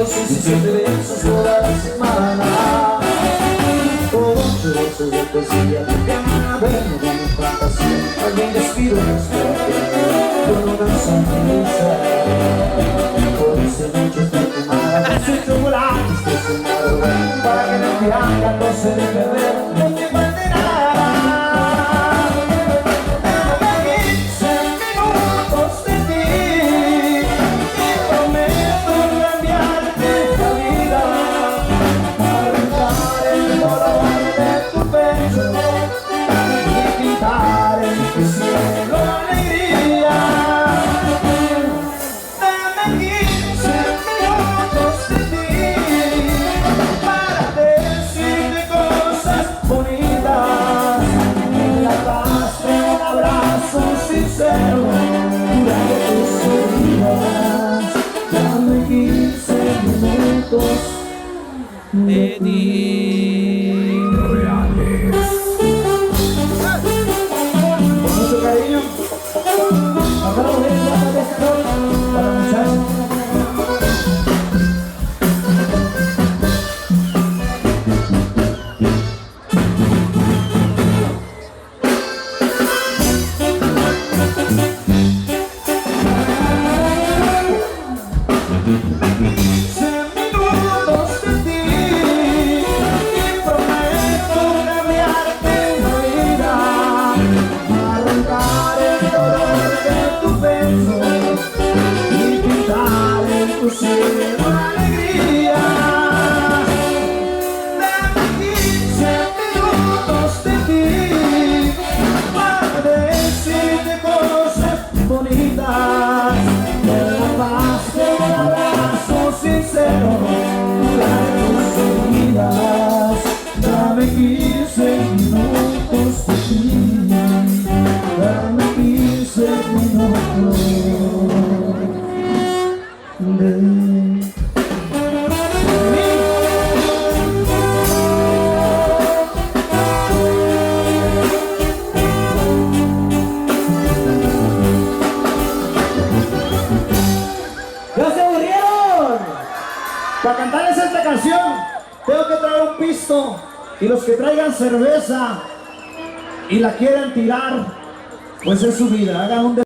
17 besos toda la semana. Todo su de poesía que me duermo de mi fantasía. Alguien despido en con una sonrisa. Por ese noche perfumada con sus chocolates de su madrugada, para que no te haga no se de perder, no te falte nada. Dame 15 minutos de ti y prometo cambiarte la vida, arrancar el dolor de tu pecho y pintar en tu cielo alegría. Dame 15 minutos de ti para decirte cosas bonitas, en la paz de un abrazo sincero durante tus heridas. Dame 15 minutos de ti. Reales. Con mucho cariño, acá lo ven, para la muchacha. Tu cielo alegría. Dame 15 minutos de ti para decirte cosas bonitas, de la paz de un abrazo sincero durante tus heridas. Dame 15 minutos de ti, dame 15 minutos. ¿Ya se aburrieron? Para cantarles esta canción tengo que traer un pisto, y los que traigan cerveza y la quieren tirar, pues es su vida. Hagan un